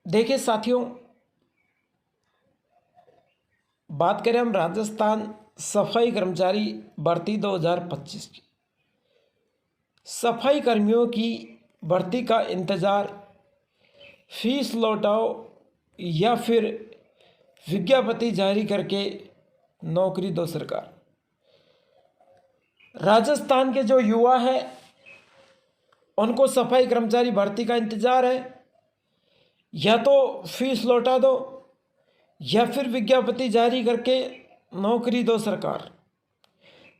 देखिए साथियों, बात करें हम राजस्थान सफाई कर्मचारी भर्ती 2025 की। सफाई कर्मियों की भर्ती का इंतज़ार, फीस लौटाओ या फिर विज्ञप्ति जारी करके नौकरी दो सरकार। राजस्थान के जो युवा हैं उनको सफाई कर्मचारी भर्ती का इंतज़ार है। या तो फीस लौटा दो या फिर विज्ञप्ति जारी करके नौकरी दो सरकार।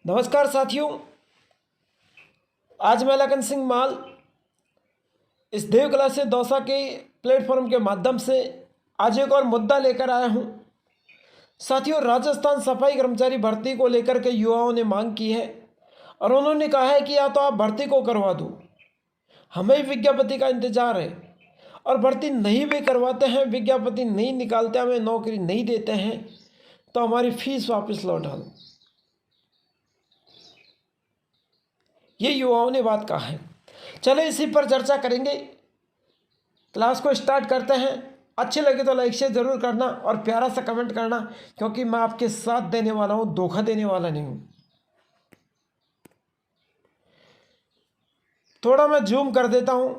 नमस्कार साथियों, आज मैं लखन सिंह माल इस देवकला से दौसा के प्लेटफॉर्म के माध्यम से आज एक और मुद्दा लेकर आया हूं। साथियों, राजस्थान सफाई कर्मचारी भर्ती को लेकर के युवाओं ने मांग की है और उन्होंने कहा है कि या तो आप भर्ती को करवा दो, हमें विज्ञप्ति का इंतजार है, और भर्ती नहीं भी करवाते हैं, विज्ञप्ति नहीं निकालते, हमें नौकरी नहीं देते हैं तो हमारी फीस वापस लौटा दो। ये युवाओं ने बात कहा है। चले इसी पर चर्चा करेंगे। क्लास को स्टार्ट करते हैं। अच्छी लगे तो लाइक शेयर जरूर करना और प्यारा सा कमेंट करना, क्योंकि मैं आपके साथ देने वाला हूं, धोखा देने वाला नहीं हूं। थोड़ा मैं जूम कर देता हूं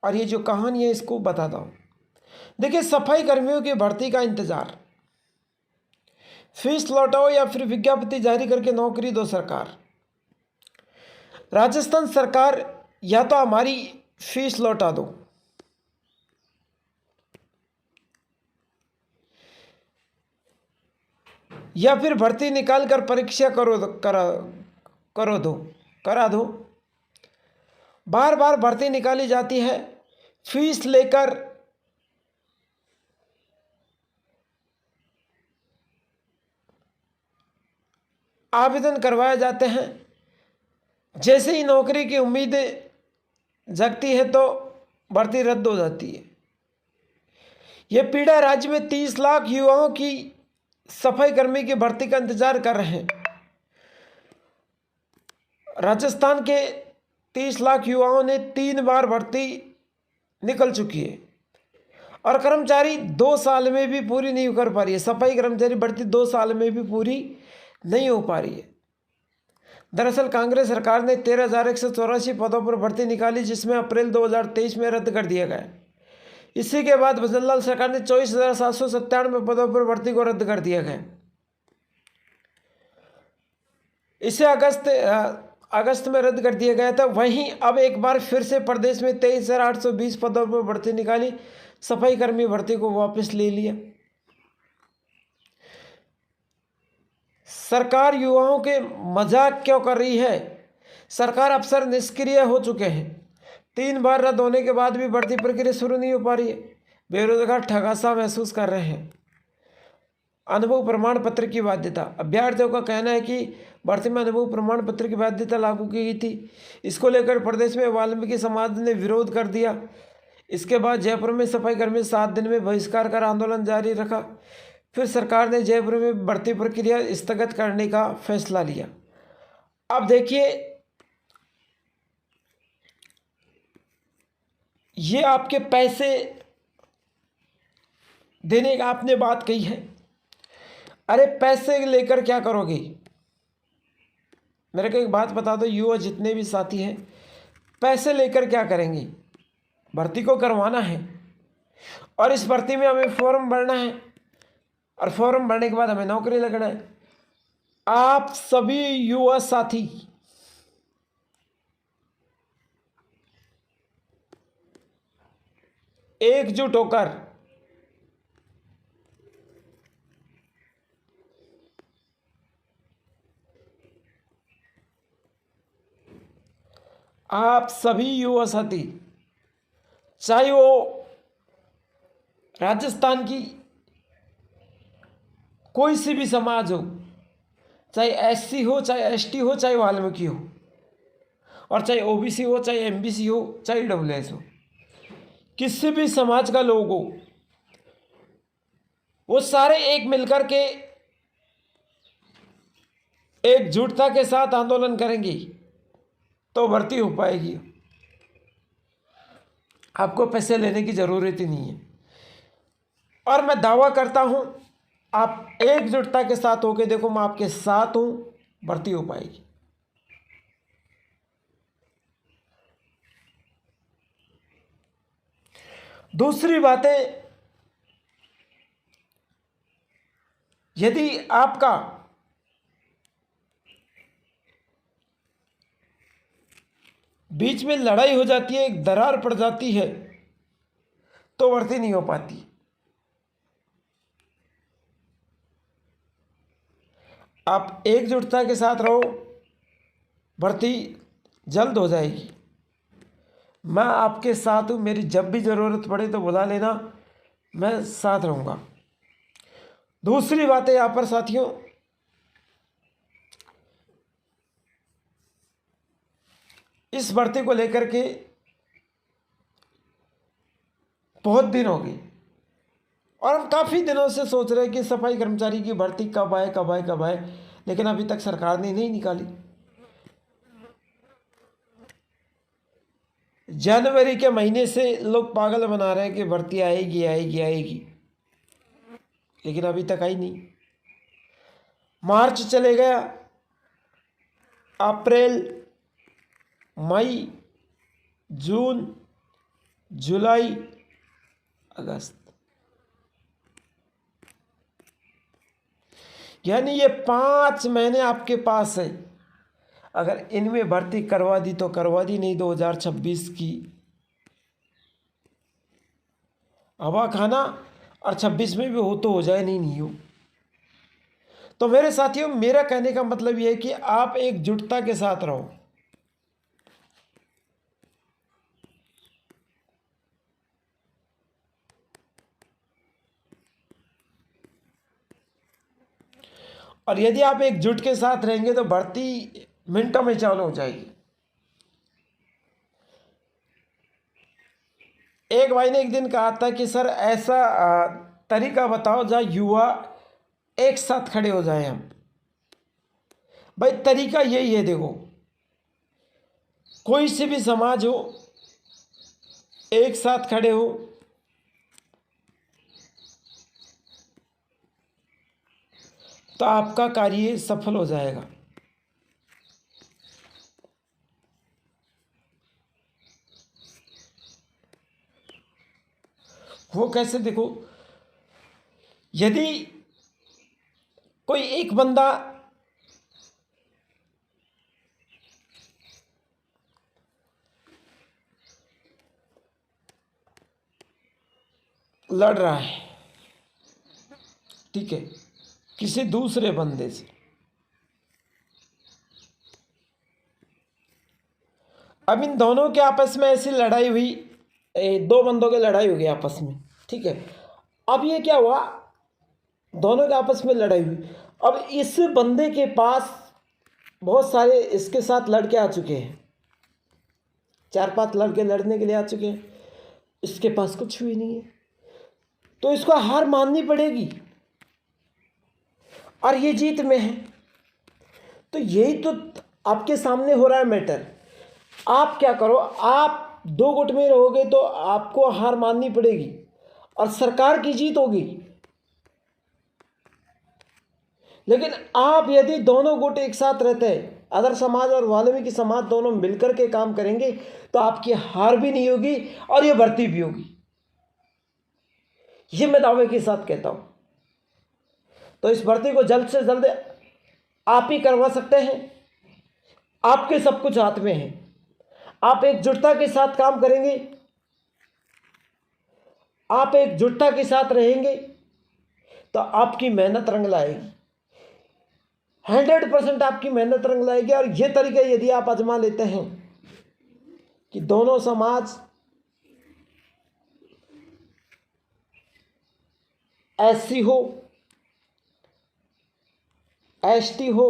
और ये जो कहानी है इसको बताता हूं। देखिए, सफाई कर्मियों की भर्ती का इंतजार, फीस लौटाओ या फिर विज्ञप्ति जारी करके नौकरी दो सरकार। राजस्थान सरकार, या तो हमारी फीस लौटा दो या फिर भर्ती निकाल कर परीक्षा करा दो। बार बार भर्ती निकाली जाती है, फीस लेकर आवेदन करवाए जाते हैं। जैसे ही नौकरी की उम्मीद जगती है तो भर्ती रद्द हो जाती है। यह पीड़ा राज्य में 30 लाख युवाओं की सफाई कर्मी की भर्ती का इंतजार कर रहे हैं। राजस्थान के 30 लाख युवाओं ने 3 बार भर्ती निकल चुकी है और कर्मचारी 2 साल में भी पूरी नहीं कर पा रही है। सफाई कर्मचारी भर्ती 2 साल में भी पूरी नहीं हो पा रही है। दरअसल कांग्रेस सरकार ने 13,184 पदों पर भर्ती निकाली, जिसमें अप्रैल 2023 में रद्द कर दिया गया। इसी के बाद भजनलाल सरकार ने 24,797 पदों पर भर्ती को रद्द कर दिया गया। इसे अगस्त में रद्द कर दिया गया था। वहीं अब एक बार फिर से प्रदेश में 23,820 पदों पर भर्ती निकाली, सफाई कर्मी भर्ती को वापस ले लिया। सरकार युवाओं के मजाक क्यों कर रही है? सरकार अफसर निष्क्रिय हो चुके हैं। 3 बार रद्द होने के बाद भी भर्ती प्रक्रिया शुरू नहीं हो पा रही है। बेरोजगार ठगासा महसूस कर रहे हैं। अनुभव प्रमाण पत्र की बाध्यता, अभ्यर्थियों का कहना है कि भर्ती में अनुभव प्रमाण पत्र की बाध्यता लागू की गई थी। इसको लेकर प्रदेश में वाल्मीकि समाज ने विरोध कर दिया। इसके बाद जयपुर में सफाई कर्मी 7 दिन में बहिष्कार कर आंदोलन जारी रखा। फिर सरकार ने जयपुर में भर्ती प्रक्रिया स्थगित करने का फैसला लिया। अब देखिए, ये आपके पैसे देने का आपने बात कही है। अरे पैसे लेकर क्या करोगे? मेरे को एक बात बता दो, युवा जितने भी साथी हैं, पैसे लेकर क्या करेंगे? भर्ती को करवाना है और इस भर्ती में हमें फॉर्म भरना है और फॉर्म भरने के बाद हमें नौकरी लगना है। आप सभी युवा साथी एकजुट होकर चाहे वो राजस्थान की कोई सी भी समाज हो, चाहे एससी हो, चाहे एसटी हो, चाहे वाल्मीकि हो, और चाहे ओबीसी हो, चाहे एमबीसी हो, चाहे ईडब्ल्यूएस हो, किसी भी समाज का लोग हो, वो सारे एक मिलकर के एकजुटता के साथ आंदोलन करेंगे तो भर्ती हो पाएगी। आपको पैसे लेने की ज़रूरत ही नहीं है। और मैं दावा करता हूँ, आप एकजुटता के साथ होके देखो, मैं आपके साथ हूँ, भर्ती हो पाएगी। दूसरी बात है, यदि आपका बीच में लड़ाई हो जाती है, एक दरार पड़ जाती है, तो भर्ती नहीं हो पाती। आप एकजुटता के साथ रहो, भर्ती जल्द हो जाएगी। मैं आपके साथ हूँ, मेरी जब भी ज़रूरत पड़े तो बुला लेना, मैं साथ रहूँगा। दूसरी बात है यहाँ पर साथियों, इस भर्ती को लेकर के बहुत दिन हो गए और हम काफ़ी दिनों से सोच रहे हैं कि सफाई कर्मचारी की भर्ती कब आए कब आए कब आए, लेकिन अभी तक सरकार ने नहीं निकाली। जनवरी के महीने से लोग पागल बना रहे हैं कि भर्ती आएगी आएगी आएगी, लेकिन अभी तक आई नहीं। मार्च चले गया, अप्रैल, मई, जून, जुलाई, अगस्त, यानी ये 5 महीने आपके पास है। अगर इनमें भर्ती करवा दी तो करवा दी, नहीं 2026 की हवा खाना, और 26 में भी हो तो हो जाए, नहीं हो। तो मेरे साथियों, मेरा कहने का मतलब यह है कि आप एकजुटता के साथ रहो। और यदि आप एकजुट के साथ रहेंगे तो भर्ती मिनटों में चालू हो जाएगी। एक भाई ने एक दिन कहा था कि सर ऐसा तरीका बताओ जहाँ युवा एक साथ खड़े हो जाए हम। भाई तरीका यही है, देखो, कोई से भी समाज हो, एक साथ खड़े हो, तो आपका कार्य सफल हो जाएगा। वो कैसे, देखो, यदि कोई एक बंदा लड़ रहा है, ठीक है, किसी दूसरे बंदे से, अब इन दोनों के आपस में ऐसी लड़ाई हुई, दो बंदों की लड़ाई हो गई आपस में, ठीक है। अब ये क्या हुआ, दोनों के आपस में लड़ाई हुई। अब इस बंदे के पास बहुत सारे इसके साथ लड़के आ चुके हैं, 4-5 लड़के लड़ने के लिए आ चुके हैं, इसके पास कुछ भी नहीं है, तो इसको हार माननी पड़ेगी और ये जीत में है। तो यही तो आपके सामने हो रहा है मैटर। आप क्या करो, आप 2 गुट में रहोगे तो आपको हार माननी पड़ेगी और सरकार की जीत होगी। लेकिन आप यदि दोनों गुट एक साथ रहते हैं, अदर समाज और वाल्मीकि समाज दोनों मिलकर के काम करेंगे, तो आपकी हार भी नहीं होगी और ये भर्ती भी होगी, ये मैं दावे के साथ कहता हूं। तो इस भर्ती को जल्द से जल्द आप ही करवा सकते हैं, आपके सब कुछ हाथ में है। आप एकजुटता के साथ काम करेंगे, आप एकजुटता के साथ रहेंगे, तो आपकी मेहनत रंग लाएगी, 100% आपकी मेहनत रंग लाएगी। और ये तरीके यदि आप आजमा लेते हैं कि दोनों समाज एससी हो, एसटी हो,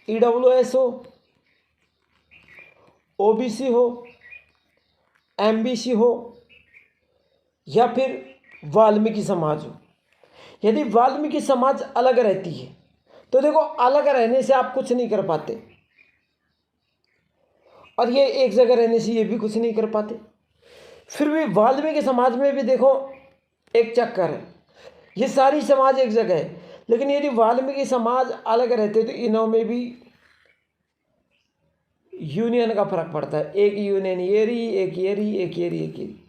ईडब्ल्यूएस हो, ओबीसी हो, एमबीसी हो, या फिर वाल्मीकि समाज हो। यदि वाल्मीकि समाज अलग रहती है तो देखो, अलग रहने से आप कुछ नहीं कर पाते, और ये एक जगह रहने से ये भी कुछ नहीं कर पाते। फिर भी वाल्मीकि समाज में भी देखो एक चक्कर है, ये सारी समाज एक जगह है, लेकिन यदि वाल्मीकि समाज अलग रहते तो इनों में भी यूनियन का फर्क पड़ता है। एक यूनियन ये रही, एक ये रही, एक ये रही, एक ये रही।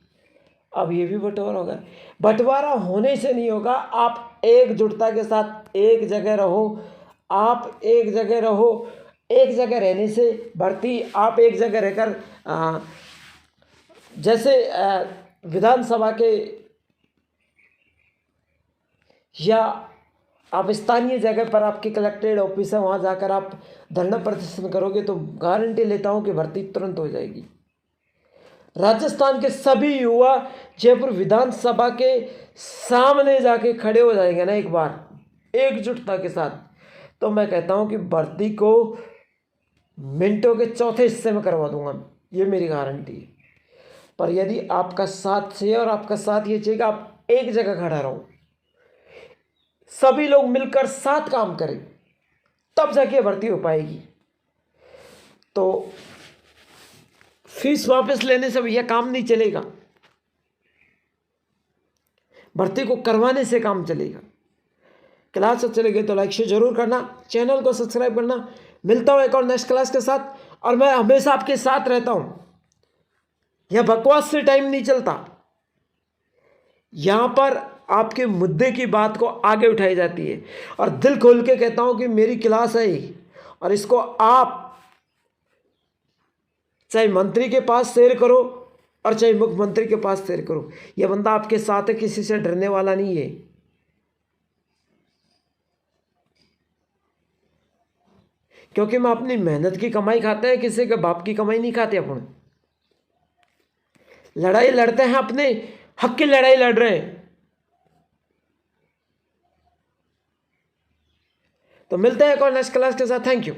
अब ये भी बंटवारा होगा। बंटवारा होने से नहीं होगा, आप एकजुटता के साथ एक जगह रहो। आप एक जगह रहो, एक जगह रहने से भर्ती, आप एक जगह रहकर जैसे विधानसभा के या आप स्थानीय जगह पर आपके कलेक्टेड ऑफिस है, वहाँ जाकर आप धरना प्रदर्शन करोगे तो गारंटी लेता हूँ कि भर्ती तुरंत हो जाएगी। राजस्थान के सभी युवा जयपुर विधानसभा के सामने जाके खड़े हो जाएंगे ना एक बार एकजुटता के साथ, तो मैं कहता हूँ कि भर्ती को मिनटों के चौथे हिस्से में करवा दूंगा, ये मेरी गारंटी है। पर यदि आपका साथ चाहिए और आपका साथ ये चाहिए कि आप एक जगह खड़ा रहो, सभी लोग मिलकर साथ काम करें, तब जाके भर्ती हो पाएगी। तो फीस वापस लेने से भैया काम नहीं चलेगा, भर्ती को करवाने से काम चलेगा। क्लास अच्छे लगे तो लाइक शेयर जरूर करना, चैनल को सब्सक्राइब करना। मिलता हूँ एक और नेक्स्ट क्लास के साथ, और मैं हमेशा आपके साथ रहता हूँ। यह बकवास से टाइम नहीं चलता, यहाँ पर आपके मुद्दे की बात को आगे उठाई जाती है, और दिल खोल के कहता हूँ कि मेरी क्लास है और इसको आप चाहे मंत्री के पास शेयर करो और चाहे मुख्यमंत्री के पास शेयर करो, यह बंदा आपके साथ है, किसी से डरने वाला नहीं है। क्योंकि मैं अपनी मेहनत की कमाई खाता है, किसी के बाप की कमाई नहीं खाते। अपन लड़ाई लड़ते हैं, अपने हक की लड़ाई लड़ रहे हैं। तो मिलते हैं एक और नेक्स्ट क्लास के साथ। Thank you.